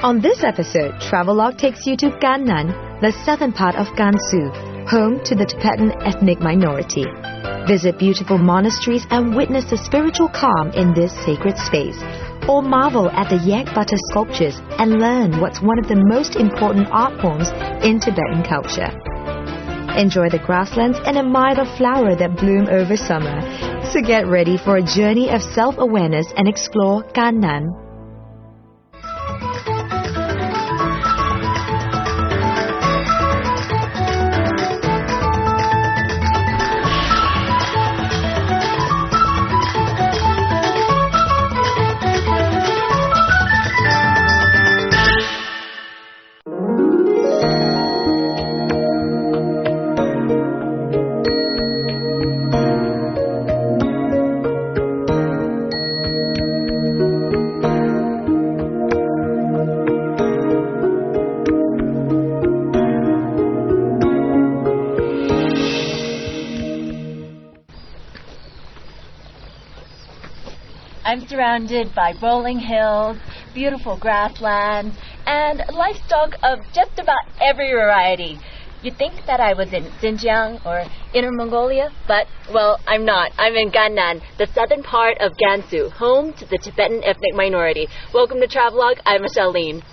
On this episode, Travelogue takes you to Gannan, the southern part of Gansu, home to the Tibetan ethnic minority. Visit beautiful monasteries and witness the spiritual calm in this sacred space, or marvel at the yak butter sculptures and learn what's one of the most important art forms in Tibetan culture. Enjoy the grasslands and admire the flower that bloom over summer. So get ready for a journey of self-awareness and explore Gannan. I'm surrounded by rolling hills, beautiful grasslands, and livestock of just about every variety. You'd think that I was in Xinjiang or Inner Mongolia, but, well, I'm not. I'm in Gannan, the southern part of Gansu, home to the Tibetan ethnic minority. Welcome to Travelogue. I'm Michelle Lean.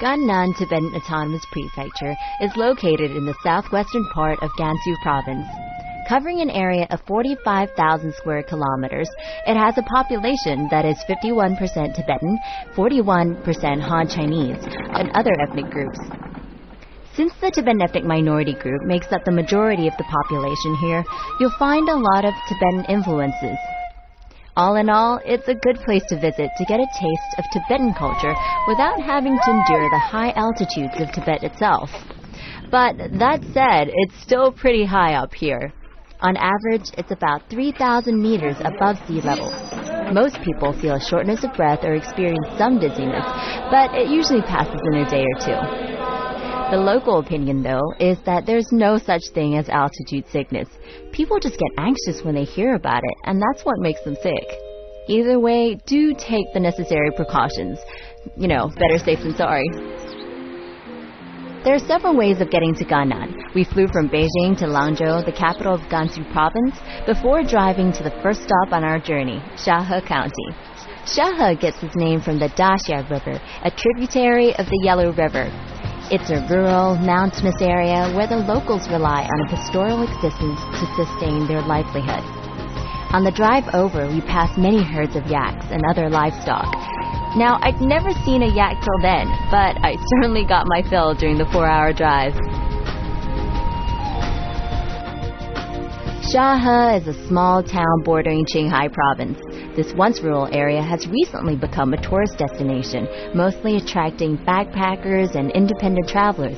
Gannan Tibetan Autonomous Prefecture is located in the southwestern part of Gansu Province. Covering an area of 45,000 square kilometers, it has a population that is 51% Tibetan, 41% Han Chinese, and other ethnic groups. Since the Tibetan ethnic minority group makes up the majority of the population here, you'll find a lot of Tibetan influences. All in all, it's a good place to visit to get a taste of Tibetan culture without having to endure the high altitudes of Tibet itself. But that said, it's still pretty high up here. On average, it's about 3,000 meters above sea level. Most people feel a shortness of breath or experience some dizziness, but it usually passes in a day or two. The local opinion, though, is that there's no such thing as altitude sickness. People just get anxious when they hear about it, and that's what makes them sick. Either way, do take the necessary precautions. Better safe than sorry. There are several ways of getting to Gannan. We flew from Beijing to Langzhou, the capital of Gansu Province, before driving to the first stop on our journey, Shahe County. Shahe gets its name from the Daxia River, a tributary of the Yellow River. It's a rural, mountainous area where the locals rely on a pastoral existence to sustain their livelihood. On the drive over, we passed many herds of yaks and other livestock. Now, I'd never seen a yak till then, but I certainly got my fill during the 4-hour drive. Shahe is a small town bordering Qinghai province. This once rural area has recently become a tourist destination, mostly attracting backpackers and independent travelers.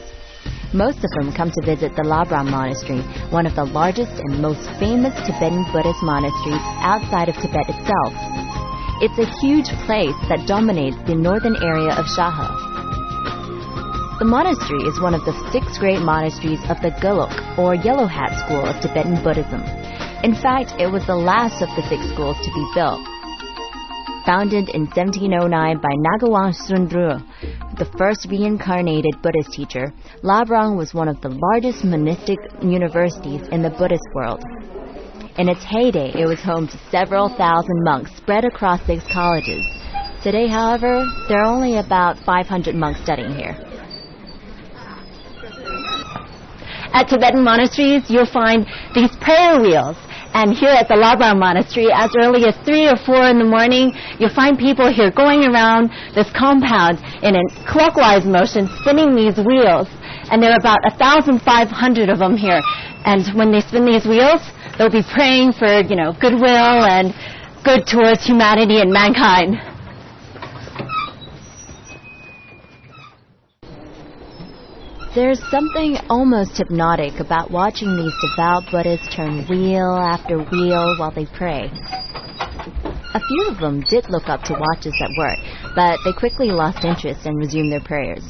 Most of them come to visit the Labrang Monastery, one of the largest and most famous Tibetan Buddhist monasteries outside of Tibet itself. It's a huge place that dominates the northern area of Shahe. The monastery is one of the 6 great monasteries of the Geluk, or Yellow Hat school of Tibetan Buddhism. In fact, it was the last of the 6 schools to be built. Founded in 1709 by Ngagawang Sundru, the first reincarnated Buddhist teacher, Labrang was one of the largest monastic universities in the Buddhist world. In its heyday, it was home to several thousand monks spread across 6 colleges. Today, however, there are only about 500 monks studying here. At Tibetan monasteries, you'll find these prayer wheels. And here at the Labrang Monastery, as early as 3 or 4 in the morning, you'll find people here going around this compound in a clockwise motion, spinning these wheels. And there are about 1,500 of them here. And when they spin these wheels, they'll be praying for, goodwill and good towards humanity and mankind. There's something almost hypnotic about watching these devout Buddhists turn wheel after wheel while they pray. A few of them did look up to watch us at work, but they quickly lost interest and resumed their prayers.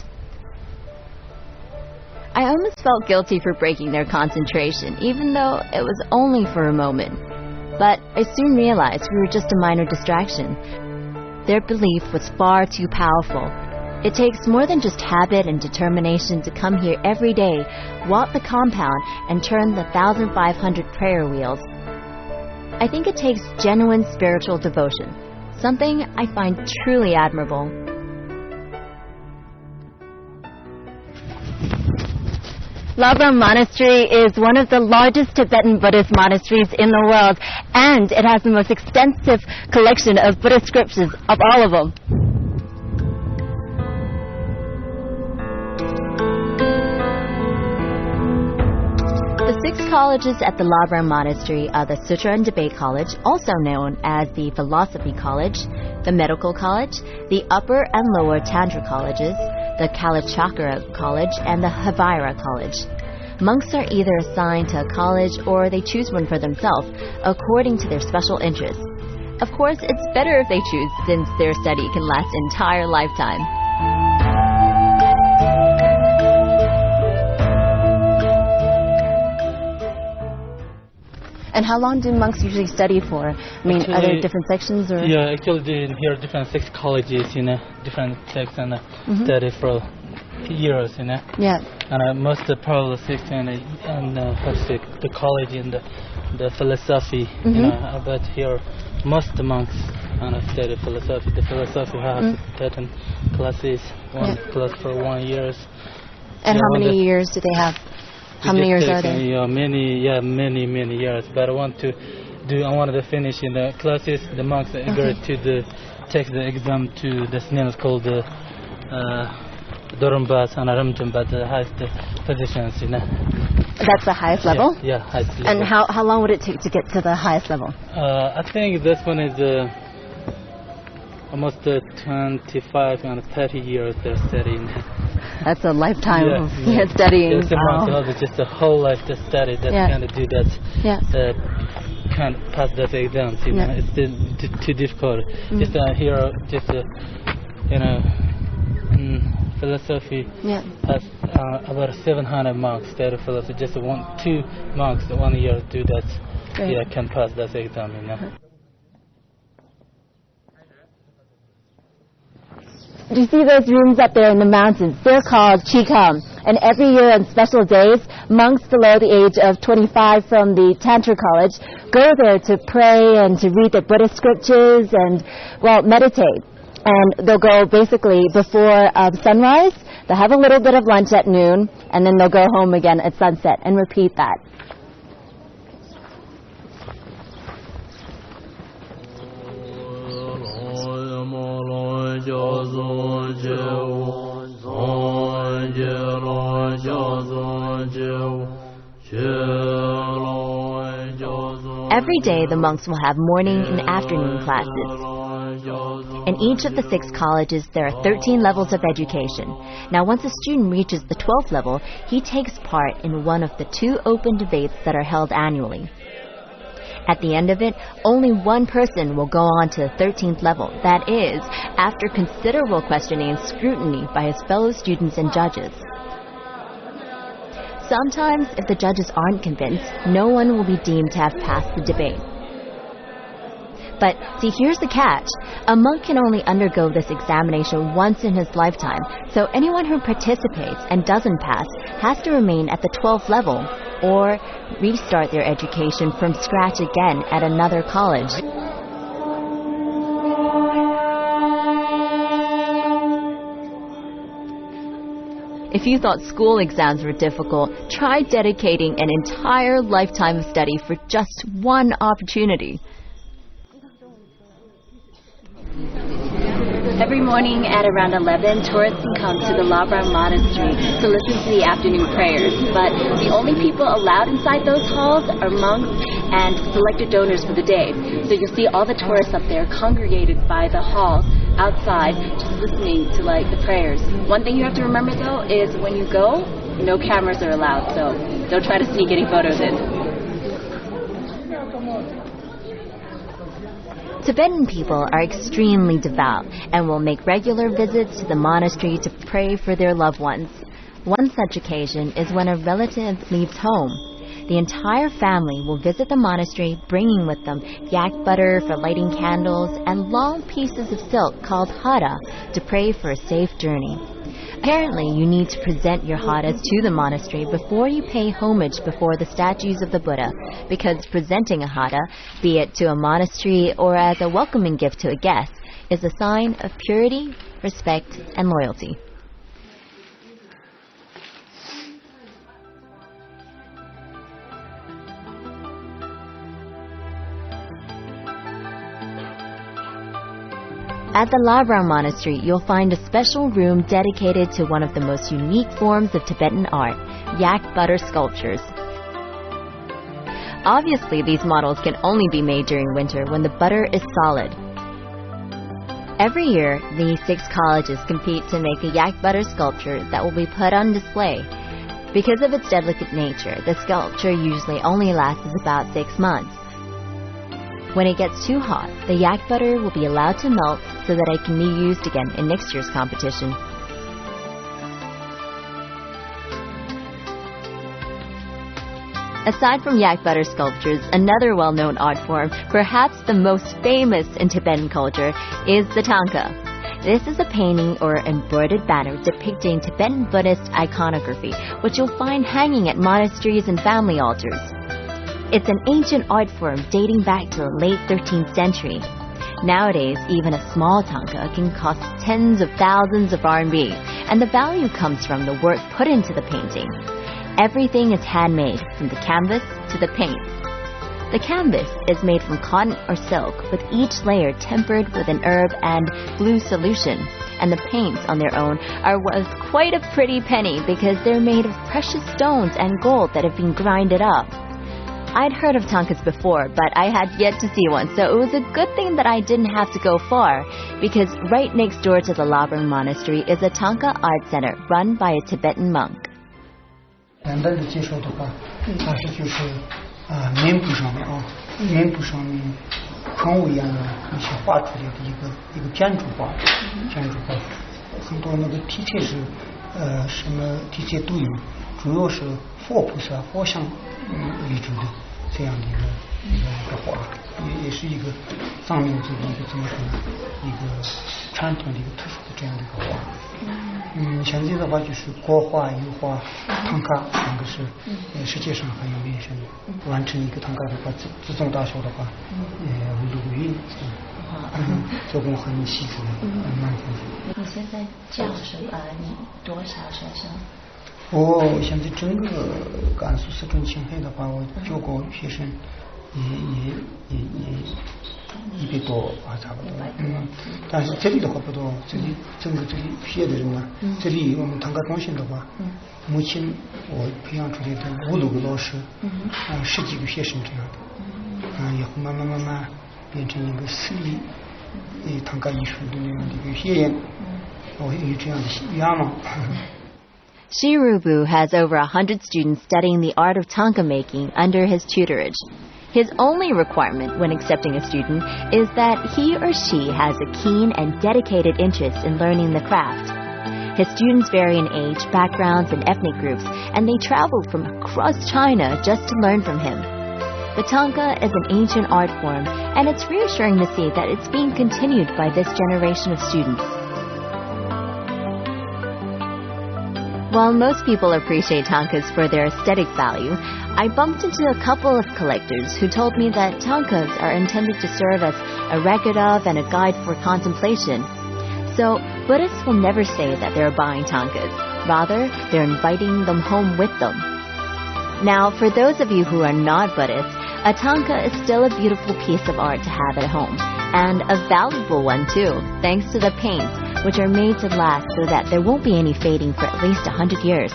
I almost felt guilty for breaking their concentration, even though it was only for a moment. But I soon realized we were just a minor distraction. Their belief was far too powerful. It takes more than just habit and determination to come here every day, walk the compound, and turn the 1,500 prayer wheels. I think it takes genuine spiritual devotion, something I find truly admirable. Labram Monastery is one of the largest Tibetan Buddhist monasteries in the world, and it has the most extensive collection of Buddhist scriptures of all of them. The 6 colleges at the Labram Monastery are the Sutra and Debate College, also known as the Philosophy College, the Medical College, the Upper and Lower Tantra Colleges, the Kalachakra College, and the Havira College. Monks are either assigned to a college or they choose one for themselves, according to their special interests. Of course, it's better if they choose, since their study can last an entire lifetime. And how long do monks usually study for? I mean, actually, are there different sections? Or? Yeah, actually here are different 6 colleges, different texts and study for years, Yeah. And most of probably 6 and the college and the philosophy, but here most monks study philosophy. The philosophy has certain classes, one class for 1 year. And how many years do they have? How many years are there? Many years. But I wanted to finish in the classes. The monks agreed to take the exam to this name is called the Dorumbas and Aramjam, but the highest positions, That's the highest level? Yeah, highest level. And how long would it take to get to the highest level? I think this one is almost 25 and 30 years they're studying. That's a lifetime of studying. It's just a whole life to study that kind of do that. Can't pass that exams. It's too difficult. Just here, philosophy has about 700 monks study philosophy. Just 2 monks 1 year do that. Great. Can pass that exam. Do you see those rooms up there in the mountains? They're called Chikam. And every year on special days, monks below the age of 25 from the Tantra College go there to pray and to read the Buddhist scriptures and, meditate. And they'll go basically before sunrise. They'll have a little bit of lunch at noon, and then they'll go home again at sunset and repeat that. Every day the monks will have morning and afternoon classes. In each of the 6 colleges there are 13 levels of education. Now once a student reaches the 12th level, he takes part in one of the 2 open debates that are held annually. At the end of it, only one person will go on to the 13th level. That is, after considerable questioning and scrutiny by his fellow students and judges. Sometimes, if the judges aren't convinced, no one will be deemed to have passed the debate. But, see, here's the catch. A monk can only undergo this examination once in his lifetime, so anyone who participates and doesn't pass has to remain at the 12th level, or restart their education from scratch again at another college. If you thought school exams were difficult, try dedicating an entire lifetime of study for just one opportunity. Every morning at around 11, tourists can come to the Labram Monastery to listen to the afternoon prayers. But the only people allowed inside those halls are monks and selected donors for the day. So you'll see all the tourists up there congregated by the hall outside, just listening to the prayers. One thing you have to remember though is when you go, no cameras are allowed. So don't try to sneak any photos in. Tibetan people are extremely devout and will make regular visits to the monastery to pray for their loved ones. One such occasion is when a relative leaves home. the entire family will visit the monastery, bringing with them yak butter for lighting candles and long pieces of silk called hara to pray for a safe journey. Apparently, you need to present your haras to the monastery before you pay homage before the statues of the Buddha, because presenting a hara, be it to a monastery or as a welcoming gift to a guest, is a sign of purity, respect, and loyalty. At the Labrang Monastery, you'll find a special room dedicated to one of the most unique forms of Tibetan art, yak butter sculptures. Obviously, these models can only be made during winter when the butter is solid. Every year, the 6 colleges compete to make a yak butter sculpture that will be put on display. Because of its delicate nature, the sculpture usually only lasts about 6 months. When it gets too hot, the yak butter will be allowed to melt so that it can be used again in next year's competition. Aside from yak butter sculptures, another well-known art form, perhaps the most famous in Tibetan culture, is the tanka. This is a painting or embroidered banner depicting Tibetan Buddhist iconography, which you'll find hanging at monasteries and family altars. It's an ancient art form dating back to the late 13th century. Nowadays, even a small tanka can cost tens of thousands of RMB, and the value comes from the work put into the painting. Everything is handmade, from the canvas to the paint. The canvas is made from cotton or silk, with each layer tempered with an herb and glue solution, and the paints on their own are worth quite a pretty penny because they're made of precious stones and gold that have been grinded up. I'd heard of tankas before, but I had yet to see one, so it was a good thing that I didn't have to go far, because right next door to the Labrang Monastery is a tanka art center run by a Tibetan monk. 简单的介绍的话，它是就是面部上面面部上面矿物一样的一些画出来的一个建筑画，很多那个题材是什么题材都有，主要是佛菩萨佛像为主的这样的一个画，也是一个藏民族的一个怎么说呢，一个传统的一个特殊的这样的一个画。现在的话就是国画、油画、唐卡3个是世界上很有名声的。完成一个唐卡的话，这种大小的话，5、6个月，做工很细致，蛮丰富。你现在教什么？你多少学生？我现在整个甘肃四川青海的话，我教过学生也100多啊，差不多。但是这里的话不多，这里整个这里学的人呢，这里我们唐卡中心的话，目前我培养出来的5、6个老师，10几个学生这样的，以后慢慢变成一个私立唐卡艺术的那样的一个学院，我有这样的愿望。Shirubu has over 100 students studying the art of tanka making under his tutorage. His only requirement when accepting a student is that he or she has a keen and dedicated interest in learning the craft. His students vary in age, backgrounds, and ethnic groups, and they travel from across China just to learn from him. The tanka is an ancient art form, and it's reassuring to see that it's being continued by this generation of students. While most people appreciate tankas for their aesthetic value, I bumped into a couple of collectors who told me that tankas are intended to serve as a record of and a guide for contemplation. So, Buddhists will never say that they're buying tankas. Rather, they're inviting them home with them. Now, for those of you who are not Buddhists, a tanka is still a beautiful piece of art to have at home, and a valuable one too, thanks to the paints, which are made to last so that there won't be any fading for at least 100 years.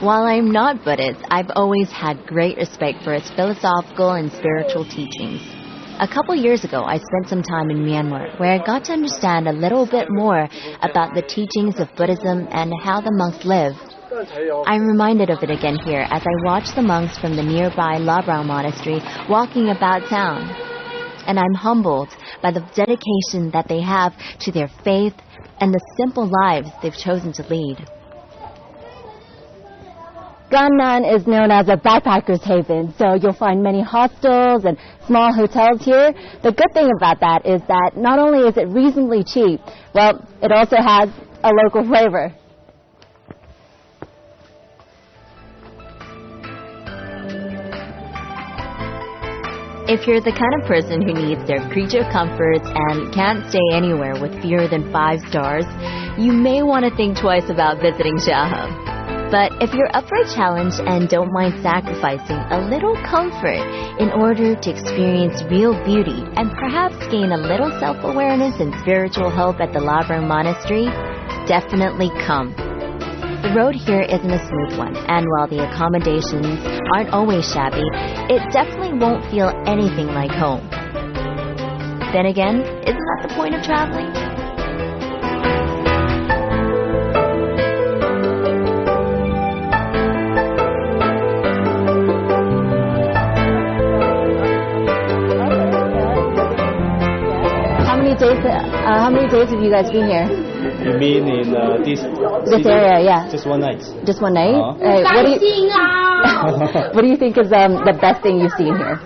While I'm not Buddhist, I've always had great respect for its philosophical and spiritual teachings. A couple years ago, I spent some time in Myanmar, where I got to understand a little bit more about the teachings of Buddhism and how the monks live. I'm reminded of it again here as I watch the monks from the nearby Labrang Monastery walking about town. And I'm humbled by the dedication that they have to their faith and the simple lives they've chosen to lead. Gannan is known as a backpacker's haven, so you'll find many hostels and small hotels here. The good thing about that is that not only is it reasonably cheap, well, it also has a local flavor. If you're the kind of person who needs their creature comforts and can't stay anywhere with fewer than 5 stars, you may want to think twice about visiting Shaha. But if you're up for a challenge and don't mind sacrificing a little comfort in order to experience real beauty and perhaps gain a little self-awareness and spiritual help at the Labrang Monastery, definitely come. The road here isn't a smooth one, and while the accommodations aren't always shabby, it definitely won't feel anything like home. Then again, isn't that the point of traveling? How many days have you guys been here? You mean in this area? Yeah. Just one night. Just one night? What do you think is the best thing you've seen here?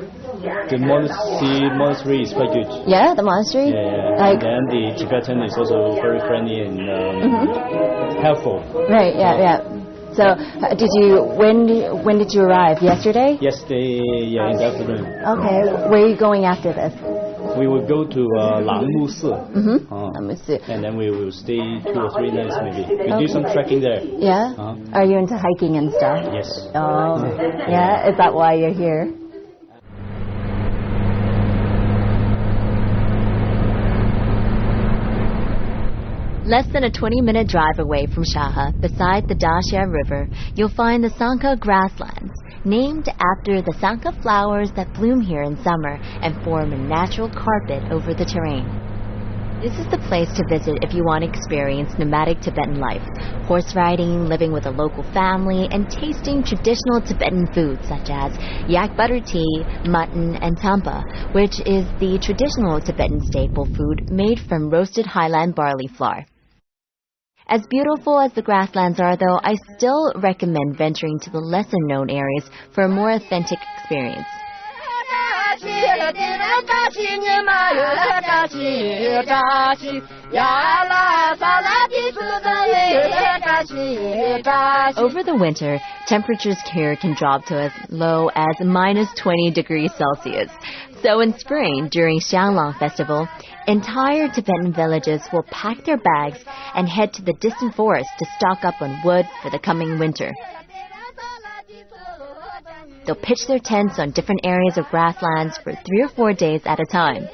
The monastery is quite good. Yeah, the monastery. Yeah. And then the Tibetan is also very friendly and helpful. Right. Yeah. So, when did you arrive? Yesterday? Yesterday, yeah, in the afternoon. Okay. Where are you going after this? We will go to Langmu Si. And then we will stay 2 or 3 nights maybe. We do some trekking there. Yeah? Are you into hiking and stuff? Yes. Oh, yeah? Is that why you're here? Less than a 20-minute drive away from Shaha, beside the Daxia River, you'll find the Sangha grasslands, named after the Sangha flowers that bloom here in summer and form a natural carpet over the terrain. This is the place to visit if you want to experience nomadic Tibetan life, horse riding, living with a local family, and tasting traditional Tibetan foods such as yak butter tea, mutton, and tampa, which is the traditional Tibetan staple food made from roasted highland barley flour. As beautiful as the grasslands are, though, I still recommend venturing to the lesser-known areas for a more authentic experience. Over the winter, temperatures here can drop to as low as minus 20 degrees Celsius. So in spring, during Xianglong Festival, entire Tibetan villages will pack their bags and head to the distant forest to stock up on wood for the coming winter. They'll pitch their tents on different areas of grasslands for 3 or 4 days at a time.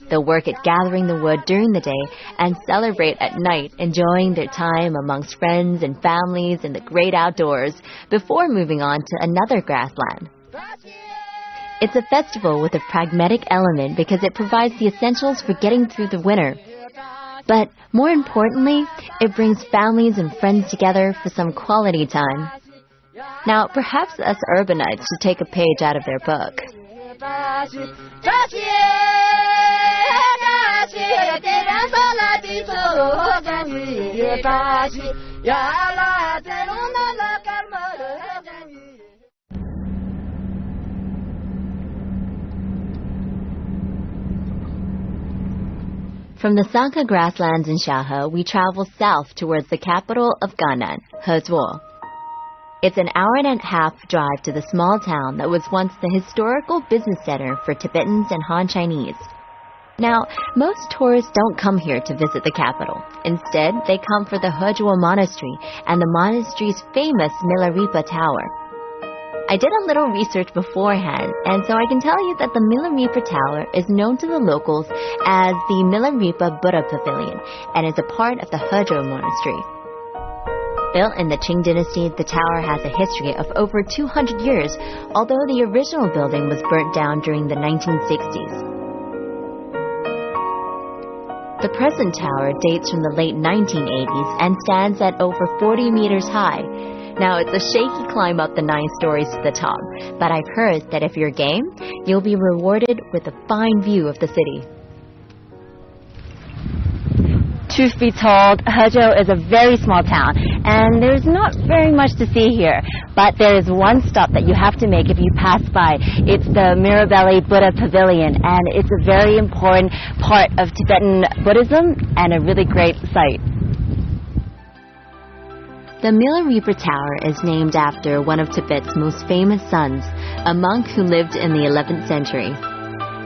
They'll work at gathering the wood during the day and celebrate at night, enjoying their time amongst friends and families in the great outdoors before moving on to another grassland. It's a festival with a pragmatic element because it provides the essentials for getting through the winter. But more importantly, it brings families and friends together for some quality time. Now, perhaps us urbanites should take a page out of their book. From the Sangha grasslands in Shaha, we travel south towards the capital of Gannan, Hezhuo. It's an hour-and-a-half drive to the small town that was once the historical business center for Tibetans and Han Chinese. Now, most tourists don't come here to visit the capital. Instead, they come for the Hezhuo Monastery and the monastery's famous Milarepa Tower. I did a little research beforehand, and so I can tell you that the Milarepa Tower is known to the locals as the Milarepa Buddha Pavilion and is a part of the Hezhuo Monastery. Built in the Qing dynasty, the tower has a history of over 200 years, although the original building was burnt down during the 1960s. The present tower dates from the late 1980s and stands at over 40 meters high. Now, it's a shaky climb up the 9 stories to the top, but I've heard that if you're game, you'll be rewarded with a fine view of the city. truth be told, Hezhou is a very small town, and there's not very much to see here. But there is one stop that you have to make if you pass by. It's the Mirabelli Buddha Pavilion, and it's a very important part of Tibetan Buddhism and a really great site. The Milarepa Tower is named after one of Tibet's most famous sons, a monk who lived in the 11th century.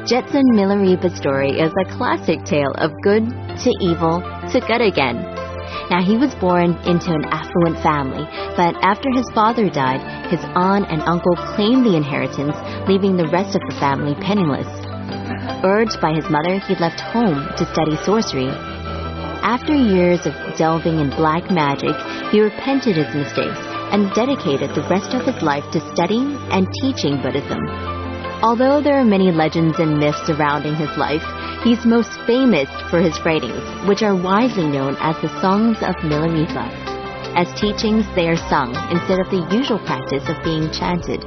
Jetsun Milarepa's story is a classic tale of good to evil to good again. Now, he was born into an affluent family, but after his father died, his aunt and uncle claimed the inheritance, leaving the rest of the family penniless. Urged by his mother, he left home to study sorcery. After years of delving in black magic, he repented his mistakes and dedicated the rest of his life to studying and teaching Buddhism. Although there are many legends and myths surrounding his life, he's most famous for his writings, which are widely known as the Songs of Milarepa. As teachings, they are sung instead of the usual practice of being chanted.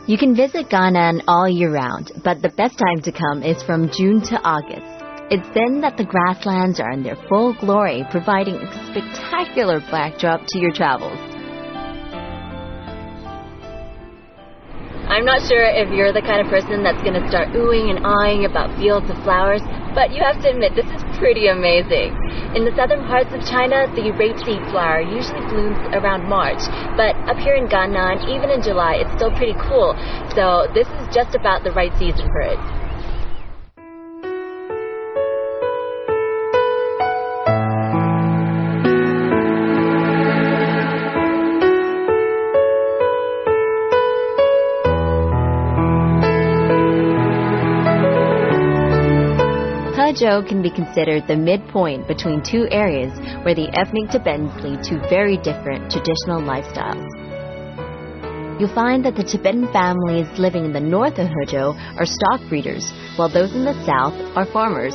You can visit Gannan all year round, but the best time to come is from June to August. It's then that the grasslands are in their full glory, providing a spectacular backdrop to your travels. I'm not sure if you're the kind of person that's going to start oohing and aahing about fields of flowers, but you have to admit this is pretty amazing. In the southern parts of China, the rapeseed flower usually blooms around March, but up here in Gannan, even in July, it's still pretty cool, so this is just about the right season for it. Hezhou can be considered the midpoint between two areas where the ethnic Tibetans lead two very different traditional lifestyles. You'll find that the Tibetan families living in the north of Hezhou are stock breeders, while those in the south are farmers.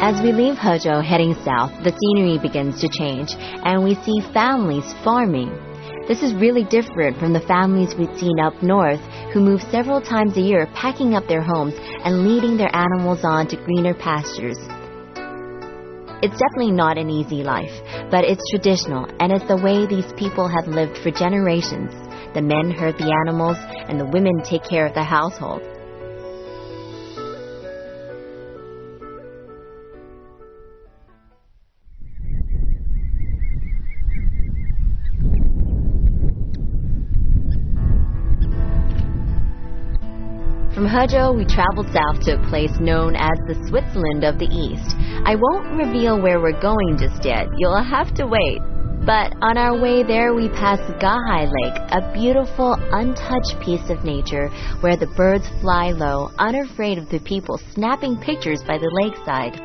As we leave Hezhou heading south, the scenery begins to change, and we see families farming. This is really different from the families we'd seen up north, who move several times a year, packing up their homes and leading their animals on to greener pastures. It's definitely not an easy life, but it's traditional, and it's the way these people have lived for generations. The men herd the animals, and the women take care of the household. From Hezhou, we traveled south to a place known as the Switzerland of the East. I won't reveal where we're going just yet. You'll have to wait. But on our way there, we passed Gahai Lake, a beautiful, untouched piece of nature where the birds fly low, unafraid of the people snapping pictures by the lakeside.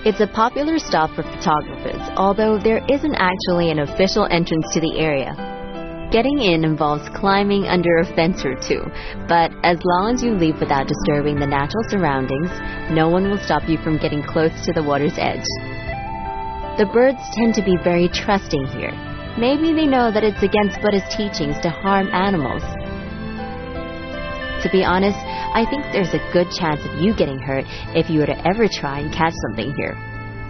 It's a popular stop for photographers, although there isn't actually an official entrance to the area. Getting in involves climbing under a fence or two, but as long as you leave without disturbing the natural surroundings, no one will stop you from getting close to the water's edge. The birds tend to be very trusting here. Maybe they know that it's against Buddhist teachings to harm animals. To be honest, I think there's a good chance of you getting hurt if you were to ever try and catch something here.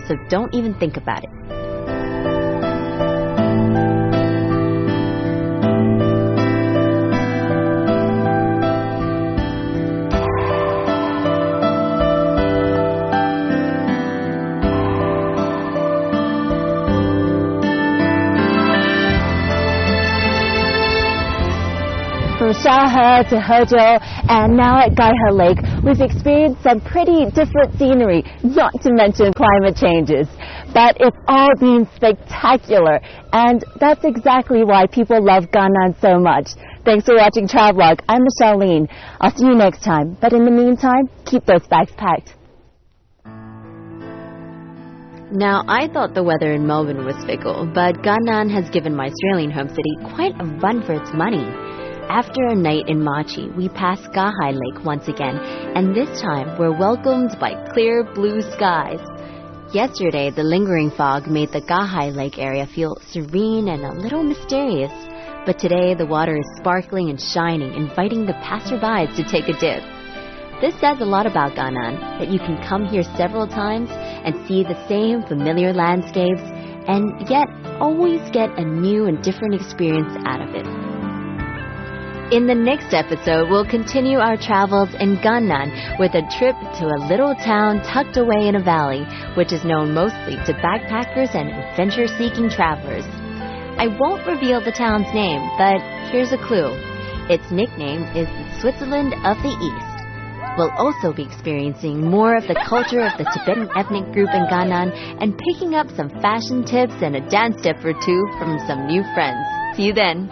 So don't even think about it. From Shahe to Hezhou and now at Gaihe Lake, we've experienced some pretty different scenery, not to mention climate changes. But it's all been spectacular, and that's exactly why people love Gannan so much. Thanks for watching Travelogue. I'm Michelle Lean. I'll see you next time. But in the meantime, keep those bags packed. Now, I thought the weather in Melbourne was fickle, but Gannan has given my Australian home city quite a run for its money. After a night in Machi, we pass Gahai Lake once again, and this time we're welcomed by clear blue skies. Yesterday, the lingering fog made the Gahai Lake area feel serene and a little mysterious. But today, the water is sparkling and shining, inviting the passerbys to take a dip. This says a lot about Gannan, that you can come here several times and see the same familiar landscapes, and yet always get a new and different experience out of it. In the next episode, we'll continue our travels in Gannan with a trip to a little town tucked away in a valley, which is known mostly to backpackers and adventure-seeking travelers. I won't reveal the town's name, but here's a clue. Its nickname is the Switzerland of the East. We'll also be experiencing more of the culture of the Tibetan ethnic group in Gannan and picking up some fashion tips and a dance step or two from some new friends. See you then!